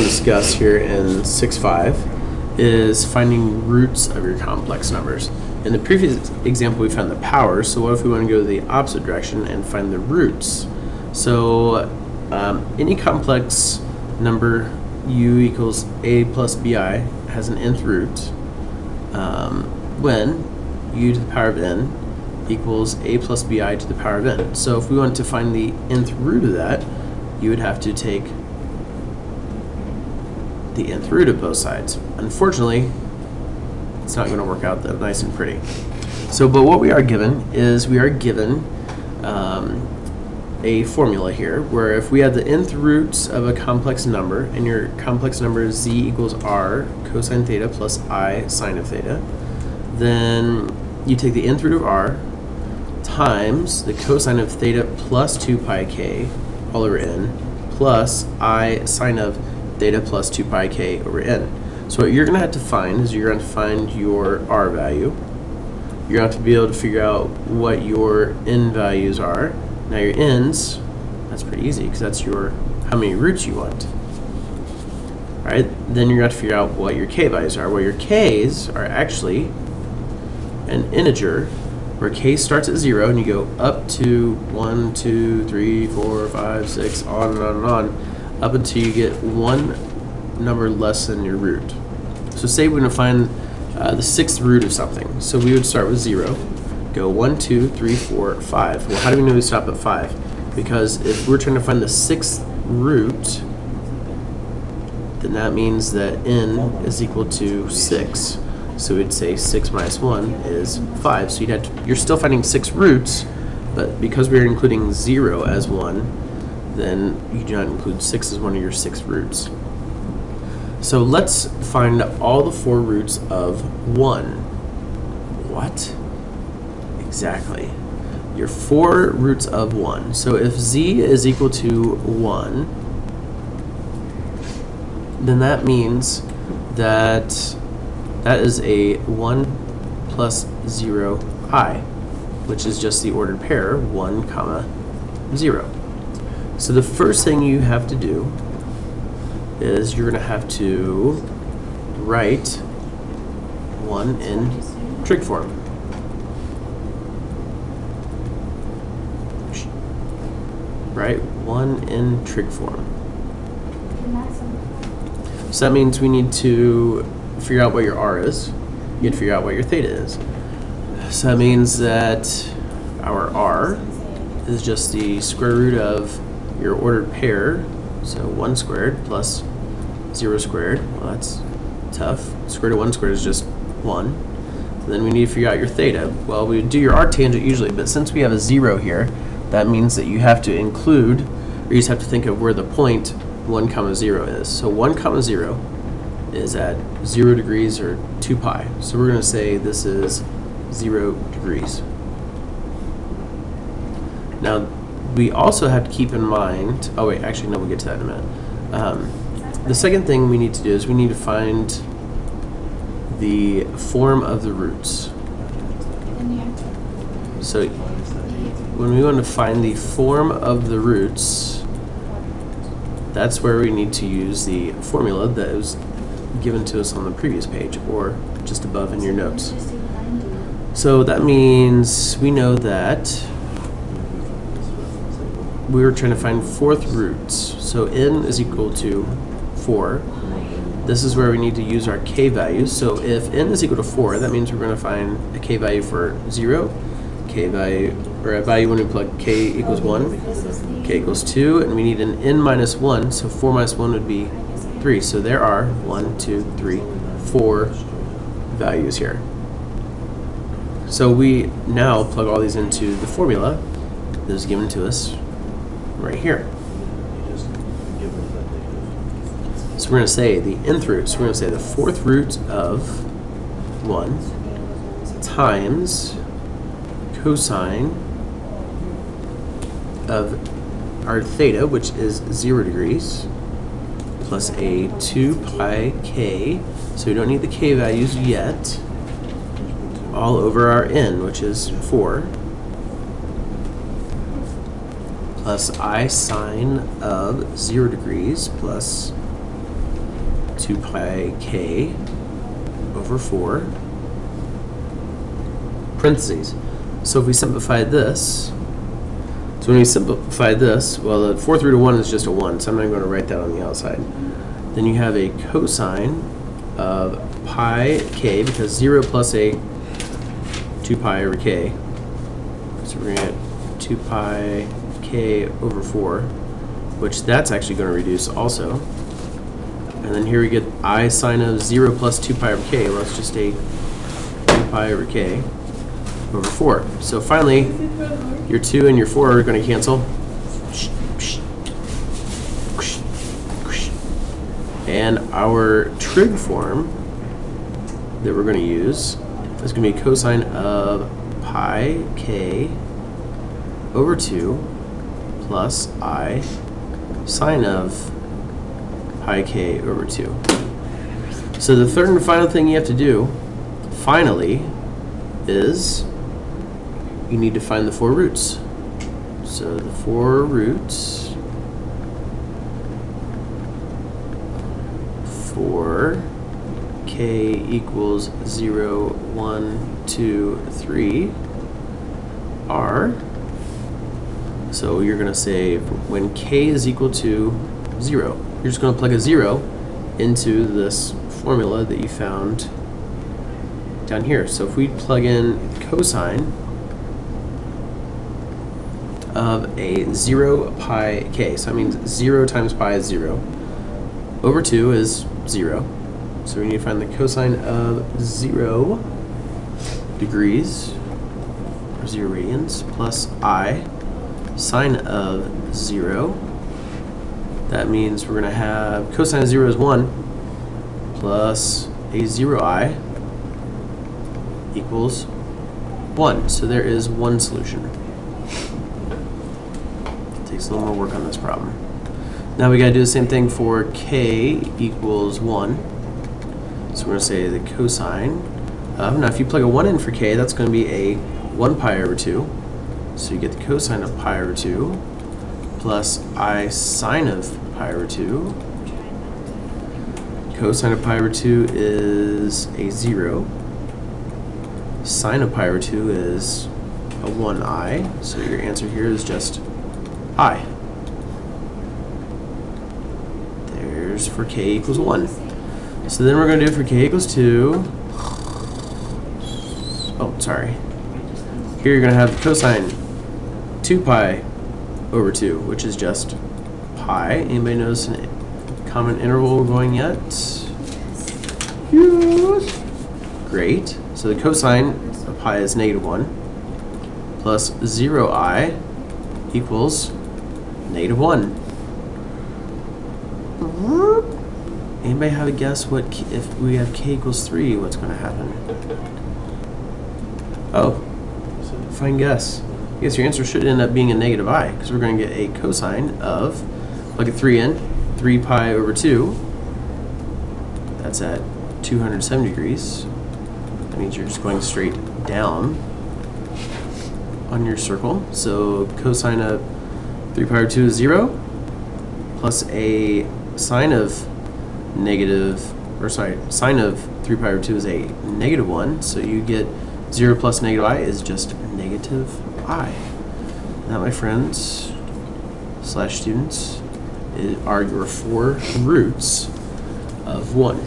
discuss here in 6.5 is finding roots of your complex numbers. In the previous example, we found the powers, so what if we want to go the opposite direction and find the roots? So any complex number u equals a plus bi has an nth root when u to the power of n equals a plus bi to the power of n. So if we want to find the nth root of that, you would have to take the nth root of both sides. Unfortunately, it's not going to work out that nice and pretty. So, but what we are given is we are given a formula here where if we have the nth roots of a complex number and your complex number is z equals r cosine theta plus I sine of theta, then you take the nth root of r times the cosine of theta plus 2 pi k all over n plus I sine of theta plus 2 pi k over n. So what you're going to have to find is you're going to find your r value. You're going to have to be able to figure out what your n values are. Now your n's, that's pretty easy because that's your how many roots you want. Alright, then you're going to have to figure out what your k values are. Well, your k's are actually an integer where k starts at 0 and you go up to 1, 2, 3, 4, 5, 6, on and on and on, up until you get one number less than your root. So say we're going to find the sixth root of something. So we would start with 0, go 1, 2, 3, 4, 5. Well, how do we know we stop at 5? Because if we're trying to find the sixth root, then that means that n is equal to 6. So we'd say 6 minus 1 is 5. So you're still finding 6 roots, but because we're including 0 as 1, then you do not include 6 as one of your 6 roots. So let's find all the 4 roots of 1. What? Exactly. Your 4 roots of 1. So if z is equal to 1, then that means that that is a 1 plus 0 I, which is just the ordered pair 1 comma 0. So the first thing you have to do is you're going to have to write 1 in trig form. Right? 1 in trig form. So that means we need to figure out what your r is. You need to figure out what your theta is. So that means that our r is just the square root of your ordered pair. So 1 squared plus 0 squared. Well, that's tough. Square root of 1 squared is just 1. And then we need to figure out your theta. Well, we would do your arctangent usually, but since we have a 0 here, that means that you have to include, or you just have to think of where the point 1 comma 0 is. So 1 comma 0 is at 0 degrees or 2 pi. So we're going to say this is 0 degrees. Now, we also have to keep in mind, oh wait, actually no, we'll get to that in a minute. The second thing we need to do is we need to find the form of the roots. So when we want to find the form of the roots, that's where we need to use the formula that was given to us on the previous page or just above in your notes. So that means we know that we were trying to find fourth roots. So n is equal to 4. This is where we need to use our k values. So if n is equal to 4, that means we're going to find a k value for 0, k value, or a value when we plug k equals 1, k equals 2, and we need an n minus 1, so 4 minus 1 would be 3. So there are 1, 2, 3, 4 values here. So we now plug all these into the formula that is given to us right here. So we're going to say the nth root. So we're going to say the fourth root of 1 times cosine of our theta, which is 0 degrees, plus a 2 pi k, so we don't need the k values yet, all over our n, which is 4, plus I sine of 0 degrees plus 2 pi k over 4, parentheses. So if we simplify this, so when we simplify this, well, the fourth root of 1 is just a 1, so I'm not going to write that on the outside. Then you have a cosine of pi k, because 0 plus a 2 pi over k. So we're going to get 2 pi k over 4, which that's actually going to reduce also. And then here we get I sine of 0 plus 2 pi over k. Well, it's just a 2 pi over k over 4. So finally, your 2 and your 4 are going to cancel. And our trig form that we're going to use is going to be cosine of pi k over 2 plus I sine of pi k over 2. So the third and final thing you have to do, finally, is you need to find the 4 roots. So the 4 roots for k equals 0, 1, 2, 3 are, so you're going to say when k is equal to 0, you're just going to plug a 0 into this formula that you found down here. So if we plug in cosine of a 0 pi k, so that means 0 times pi is 0, over 2 is 0. So we need to find the cosine of 0 degrees, or 0 radians, plus I sine of 0. That means we're going to have cosine of 0 is 1 plus a 0i equals 1. So there is one solution. Takes a little more work on this problem. Now we got to do the same thing for k equals 1. So we're going to say the cosine of, now if you plug a 1 in for k, that's going to be a 1 pi over 2. So you get the cosine of pi over 2 plus I sine of pi over 2. Cosine of pi over 2 is a 0. Sine of pi over 2 is a 1i. So your answer here is just I. There's for k equals 1. So then we're going to do for k equals 2. Oh, sorry. Here you're going to have cosine 2 pi over 2, which is just pi. Anybody notice a common interval we're going yet? Yes. Great. So the cosine of pi is -1 plus 0i equals -1. Anybody have a guess what if we have k equals 3, what's going to happen? Oh, fine guess. I guess your answer should end up being a -i, because we're going to get a cosine of, plug a 3 in, 3 pi over 2. That's at 270 degrees. That means you're just going straight down on your circle. So cosine of 3 pi over 2 is 0, plus a sine of sine of 3 pi over 2 is a -1. So you get 0 plus -i is just -i. That, my friends / students, are your 4 roots of 1.